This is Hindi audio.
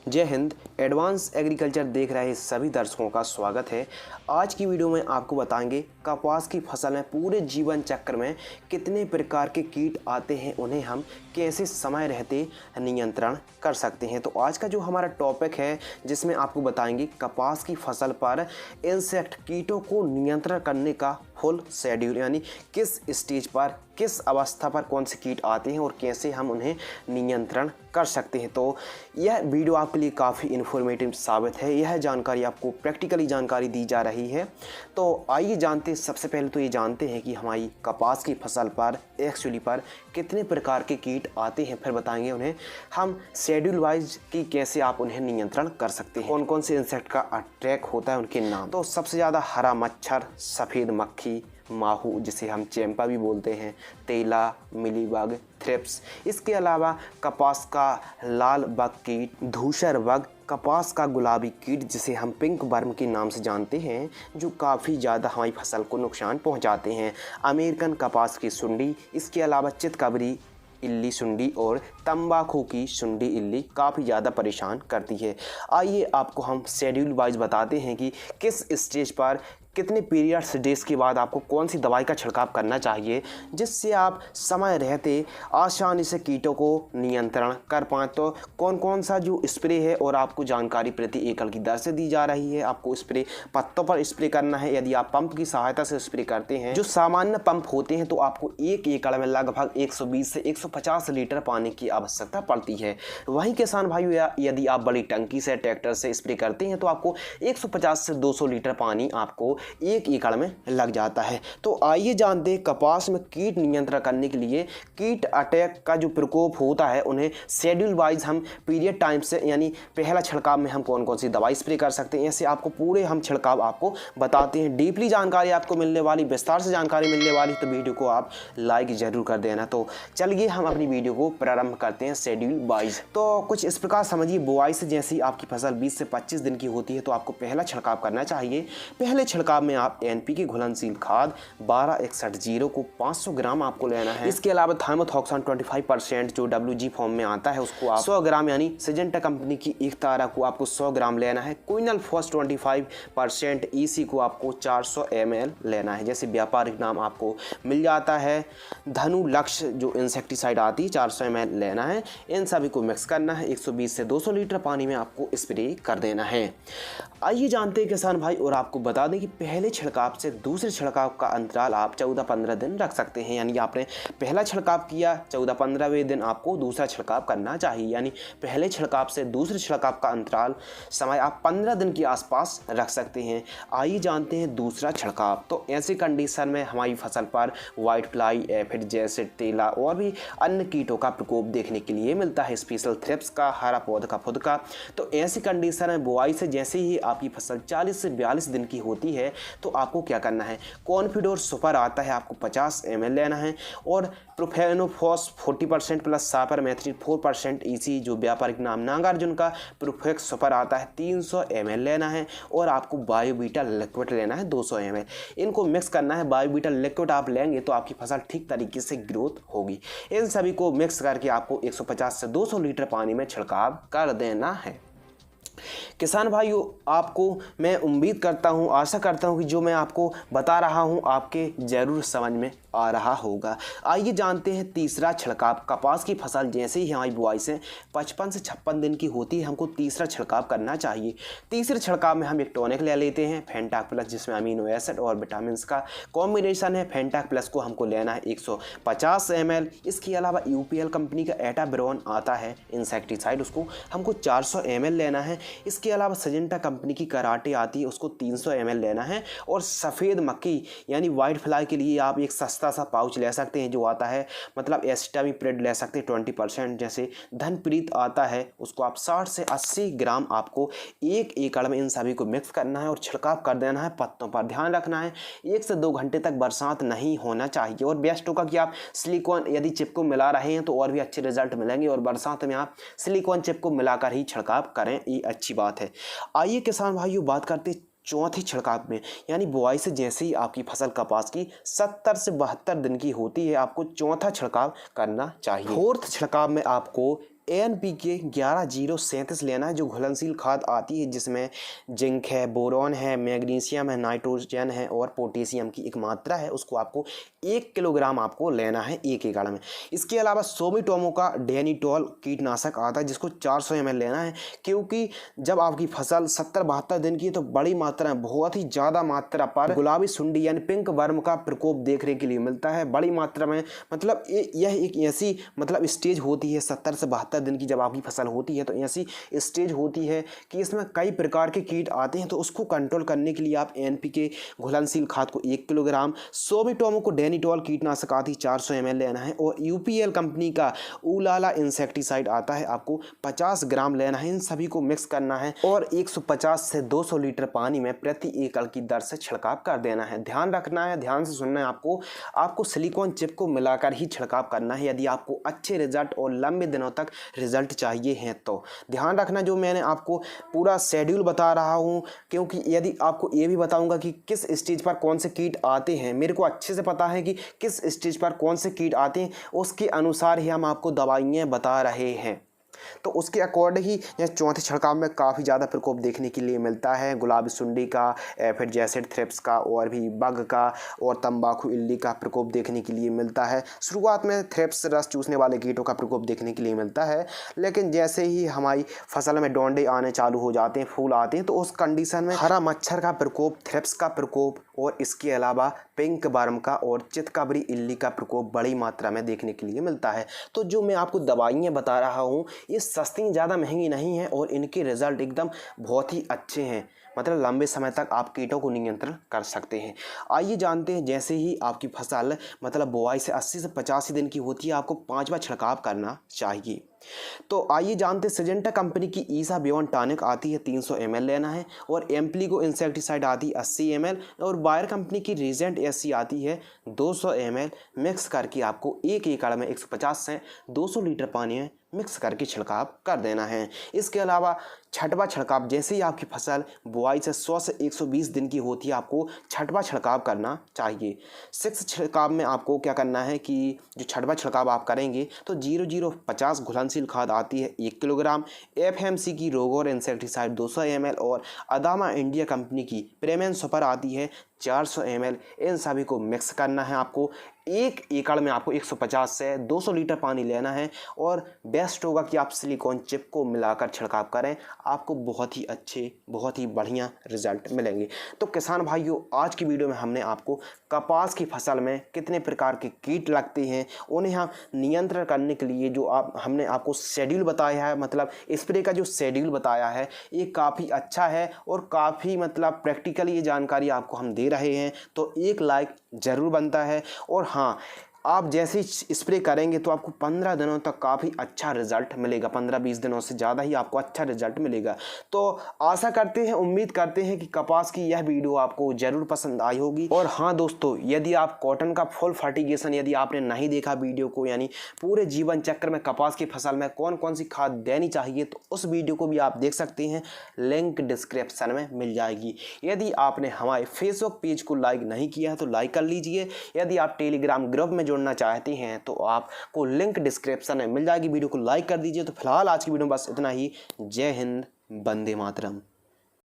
जय हिंद। एडवांस एग्रीकल्चर देख रहे सभी दर्शकों का स्वागत है। आज की वीडियो में आपको बताएंगे कपास की फसल में पूरे जीवन चक्र में कितने प्रकार के कीट आते हैं, उन्हें हम कैसे समय रहते नियंत्रण कर सकते हैं। तो आज का जो हमारा टॉपिक है जिसमें आपको बताएंगे कपास की फसल पर इंसेक्ट कीटों को नियंत्रण करने का फुल शेड्यूल, यानी किस स्टेज पर किस अवस्था पर कौन से कीट आते हैं और कैसे हम उन्हें नियंत्रण कर सकते हैं। तो यह वीडियो आपके लिए काफ़ी इन्फॉर्मेटिव साबित है। यह जानकारी आपको प्रैक्टिकली जानकारी दी जा रही है। तो आइए जानते, सबसे पहले तो ये जानते हैं कि हमारी कपास की फसल पर एक्चुअली पर कितने प्रकार के कीट आते हैं, फिर बताएंगे उन्हें हम शेड्यूल वाइज कि कैसे आप उन्हें नियंत्रण कर सकते हैं, कौन कौन से इंसेक्ट का अटैक होता है, उनके नाम। तो सबसे ज़्यादा हरा मच्छर, सफ़ेद मक्खी, माहू जिसे हम चैंपा भी बोलते हैं, तेला, मिलीबग, थ्रिप्स। इसके अलावा कपास का लाल बग कीट, धूसर बग, कपास का गुलाबी कीट जिसे हम पिंक वर्म के नाम से जानते हैं, जो काफ़ी ज़्यादा हमारी फसल को नुकसान पहुंचाते हैं, अमेरिकन कपास की सुंडी। इसके अलावा चितकबरी इल्ली सुंडी और तंबाकू की सुंडी इल्ली काफ़ी ज़्यादा परेशान करती है। आइए आपको हम शेड्यूल वाइज बताते हैं कि किस स्टेज पर कितने पीरियड्स डेज के बाद आपको कौन सी दवाई का छिड़काव करना चाहिए, जिससे आप समय रहते आसानी से कीटों को नियंत्रण कर पाएँ। तो कौन कौन सा जो स्प्रे है और आपको जानकारी प्रति एकड़ की दर से दी जा रही है। आपको स्प्रे पत्तों पर स्प्रे करना है। यदि आप पंप की सहायता से स्प्रे करते हैं, जो सामान्य पंप होते हैं, तो आपको एक एकड़ में लगभग 120 से 150 लीटर पानी की आवश्यकता पड़ती है। वहीं किसान भाइयों, यदि आप बड़ी टंकी से ट्रैक्टर से स्प्रे करते हैं तो आपको 150 से 200 लीटर पानी आपको एक एकड़ में लग जाता है। तो आइए जानते हैं कपास में कीट नियंत्रण करने के लिए कीट अटैक का जो प्रकोप होता है, उन्हें शेड्यूल वाइज हम पीरियड टाइम से, यानी पहला छिड़काव में हम कौन कौन सी दवाई स्प्रे कर सकते हैं, ऐसे आपको पूरे हम छिड़काव आपको बताते हैं। डीपली जानकारी आपको मिलने वाली, विस्तार से जानकारी मिलने वाली, तो वीडियो को आप लाइक जरूर कर देना। तो चलिए हम अपनी वीडियो को प्रारंभ करते हैं शेड्यूल वाइज। तो कुछ इस प्रकार समझिए, बुआई से जैसे ही आपकी फसल 20 से 25 दिन की होती है तो आपको पहला छिड़काव करना चाहिए। पहले छिड़काव में आप एनपीके घुलनशील खाद 1261 को 500 ग्राम आपको लेना है। इसके अलावा थाइमोथॉक्सान 25% जो WG फॉर्म में आता है उसको आप 100 ग्राम, यानी सिजेंटा कंपनी की एक तारा को आपको 100 ग्राम लेना है। क्विनल फॉस 25% EC को आपको 400 ml लेना है। जैसे व्यापारिक नाम आपको मिल जाता है धनु लक्ष्य, जो इंसेक्टिसाइड आती है, 400 ml लेना है। इन सभी को मिक्स करना है, 120 से 200 लीटर पानी में आपको स्प्रे कर देना है। आइए जानते हैं किसान भाई, और आपको बता दें कि पहले छिड़काव से दूसरे छिड़काव का अंतराल आप 14-15 दिन रख सकते हैं। यानी आपने पहला छिड़काव किया, 14-15वें दिन आपको दूसरा छिड़काव करना चाहिए। यानी पहले छिड़काव से दूसरे छिड़काव का अंतराल समय आप 15 दिन के आसपास रख सकते हैं। आइए जानते हैं दूसरा छिड़काव। तो ऐसी कंडीशन में हमारी फसल पर व्हाइट फ्लाई, एफिड जैसे तेला और भी अन्य कीटों का प्रकोप देखने के लिए मिलता है, स्पेशल थ्रिप्स का, हरा पौध का फुद का। तो ऐसी कंडीशन में बुआई से जैसे ही आपकी फसल 40 से 42 दिन की होती है तो आपको क्या करना है, कॉन्फिडोर सुपर आता है, आपको 50 ml लेना है। और प्रोफेनोफॉस 40% प्लस सापर मैथ्रिन 4% EC, जो व्यापारिक नाम नागार्जुन का प्रोफेक्स सुपर आता है, 300 ml लेना है। और आपको बायोबीटा लिक्विड लेना है 200 ml। इनको मिक्स करना है। बायोबीटा लिक्विड आप लेंगे तो आपकी फसल ठीक तरीके से ग्रोथ होगी। इन सभी को मिक्स करके आपको 150 से 200 लीटर पानी में छिड़काव कर देना है। किसान भाइयों, आपको मैं उम्मीद करता हूं, आशा करता हूं कि जो मैं आपको बता रहा हूं आपके ज़रूर समझ में आ रहा होगा। आइए जानते हैं तीसरा छिड़काव। कपास की फसल जैसे ही हमारी बुआई से 55 से 56 दिन की होती है, हमको तीसरा छिड़काव करना चाहिए। तीसरे छिड़काव में हम एक टॉनिक ले लेते हैं, फेंटाक प्लस, जिसमें अमीनो एसिड और विटामिन का कॉम्बिनेशन है। फेंटाक प्लस को हमको लेना है 150 ml। इसके अलावा UPL कंपनी का एटाब्रोन आता है इंसेक्टिसाइड, उसको हमको 400 ml लेना है। इसके अलावा सजेंटा कंपनी की कराटे आती है, उसको 300 ml लेना है। और सफ़ेद मक्खी यानी वाइट फ्लाई के लिए आप एक सस्ता सा पाउच ले सकते हैं जो आता है, मतलब एस्टामिप्रिड ले सकते हैं 20%। जैसे धनप्रीत आता है, उसको आप 60 से 80 ग्राम आपको एक एकड़ में इन सभी को मिक्स करना है और छिड़काव कर देना है। पत्तों पर ध्यान रखना है, 1 से 2 घंटे तक बरसात नहीं होना चाहिए। और बेस्ट होगा कि आप सिलिकॉन यदि चिप को मिला रहे हैं तो और भी अच्छे रिजल्ट मिलेंगे, और बरसात में आप सिलिकॉन चिप को मिलाकर ही छिड़काव करें, ये अच्छी बात है। आइए किसान भाइयों बात करते चौथे छिड़काव में, यानी बुआई से जैसे ही आपकी फसल कपास की 70 से 72 दिन की होती है, आपको चौथा छिड़काव करना चाहिए। फोर्थ छिड़काव में आपको NPK 11037 लेना है, जो घुलनशील खाद आती है जिसमें जिंक है, बोरॉन है, मैग्नीशियम है, नाइट्रोजन है और पोटेशियम की एक मात्रा है, उसको आपको 1 किलोग्राम आपको लेना है 1 एकड़ में। इसके अलावा सोमिटोमो का डेनिटॉल कीटनाशक आता है जिसको 400 ml लेना है, क्योंकि जब आपकी फसल 70-72 दिन की है तो बड़ी मात्रा में, बहुत ही ज़्यादा मात्रा पर गुलाबी सुंडी यानी पिंक वर्म का प्रकोप देखने के लिए मिलता है बड़ी मात्रा में। मतलब यह एक ऐसी मतलब स्टेज होती है 70 से 72 दिन की जब आपकी फसल होती है, तो ऐसी स्टेज होती है कि इसमें कई प्रकार के कीट आते हैं, तो उसको कंट्रोल करने के लिए आप NPK घुलनशील खाद को 1 किलोग्राम, सोमिटोमो को डेनिटॉल कीटनाशक आती 400 ml लेना है और UPL कंपनी का उलाला इंसेक्टिसाइड आता है आपको 50 ग्राम लेना है। इन सभी को मिक्स करना है और 150 से 200 लीटर पानी में प्रति एकड़ की दर से छिड़काव कर देना है। ध्यान रखना है, ध्यान से सुनना है, आपको सिलिकॉन चिप को मिलाकर ही छिड़काव करना है यदि आपको अच्छे रिजल्ट और लंबे दिनों तक रिजल्ट चाहिए हैं तो। ध्यान रखना, जो मैंने आपको पूरा शेड्यूल बता रहा हूं, क्योंकि यदि आपको ये भी बताऊंगा कि किस स्टेज पर कौन से कीट आते हैं, मेरे को अच्छे से पता है कि किस स्टेज पर कौन से कीट आते हैं, उसके अनुसार ही हम आपको दवाइयाँ बता रहे हैं। तो उसके अकॉर्डिंग ही यह चौथे छिड़काव में काफ़ी ज़्यादा प्रकोप देखने के लिए मिलता है, गुलाबी सुंडी का, फिर जैसेड थ्रिप्स का और भी बग का और तंबाकू इल्ली का प्रकोप देखने के लिए मिलता है। शुरुआत में थ्रिप्स रस चूसने वाले कीटों का प्रकोप देखने के लिए मिलता है, लेकिन जैसे ही हमारी फसल में डोंडे आने चालू हो जाते हैं, फूल आते हैं, तो उस कंडीशन में हरा मच्छर का प्रकोप, थ्रिप्स का प्रकोप और इसके अलावा पिंक वर्म का और चितकबरी इल्ली का प्रकोप बड़ी मात्रा में देखने के लिए मिलता है। तो जो मैं आपको दवाइयाँ बता रहा हूँ ये सस्ती, ज़्यादा महंगी नहीं है और इनके रिज़ल्ट एकदम बहुत ही अच्छे हैं, मतलब लंबे समय तक आप कीटों को नियंत्रण कर सकते हैं। आइए जानते हैं, जैसे ही आपकी फसल मतलब बुआई से 80 से 85 दिन की होती है आपको 5 बार छिड़काव करना चाहिए। तो आइए जानते हैं, सिजेंटा कंपनी की ईसा बियॉन्ड टॉनिक आती है 300 ml लेना है और एम्प्लीगो इंसेक्टिसाइड आती है 80 ml और बायर कंपनी की रीजेंट SC आती है 200 ml। मिक्स करके आपको 1 एकड़ में 150 से 200 लीटर पानी में मिक्स करके छिड़काव कर देना है। इसके अलावा छठवां छिड़काव, जैसे ही आपकी फसल बुआई से 100 से 120 दिन की होती है आपको छठवां छिड़काव करना चाहिए। 6 छिड़काव में आपको क्या करना है कि जो छठवां छिड़काव आप करेंगे तो 0050 घुलनशील खाद आती है 1 किलोग्राम, FMC की रोगोर इंसेक्टिसाइड 200 ml और अदामा इंडिया कंपनी की प्रेमेन सुपर आती है 400 ml। इन सभी को मिक्स करना है आपको। 1 एकड़ में आपको 150 से 200 लीटर पानी लेना है और बेस्ट होगा कि आप सिलिकॉन चिप को मिलाकर छिड़काव करें, आपको बहुत ही अच्छे, बहुत ही बढ़िया रिजल्ट मिलेंगे। तो किसान भाइयों, आज की वीडियो में हमने आपको कपास की फसल में कितने प्रकार के कीट लगते हैं, उन्हें हम नियंत्रण करने के लिए जो हमने आपको शेड्यूल बताया है, मतलब स्प्रे का जो शेड्यूल बताया है, ये काफ़ी अच्छा है और काफ़ी मतलब प्रैक्टिकली ये जानकारी आपको हम दे रहे हैं। तो एक लाइक ज़रूर बनता है और हाँ, आप जैसे ही स्प्रे करेंगे तो आपको 15 दिनों तक काफ़ी अच्छा रिजल्ट मिलेगा, 15-20 दिनों से ज़्यादा ही आपको अच्छा रिजल्ट मिलेगा। तो आशा करते हैं, उम्मीद करते हैं कि कपास की यह वीडियो आपको ज़रूर पसंद आई होगी। और हाँ दोस्तों, यदि आप कॉटन का फुल फर्टिगेशन यदि आपने नहीं देखा वीडियो को, यानी पूरे जीवन चक्र में कपास की फसल में कौन कौन सी खाद देनी चाहिए, तो उस वीडियो को भी आप देख सकते हैं, लिंक डिस्क्रिप्शन में मिल जाएगी। यदि आपने हमारे फेसबुक पेज को लाइक नहीं किया है तो लाइक कर लीजिए। यदि आप टेलीग्राम ग्रुप में जुड़ना चाहते हैं तो आपको लिंक डिस्क्रिप्शन में मिल जाएगी, वीडियो को लाइक कर दीजिए। तो फिलहाल आज की वीडियो में बस इतना ही। जय हिंद, वंदे मातरम।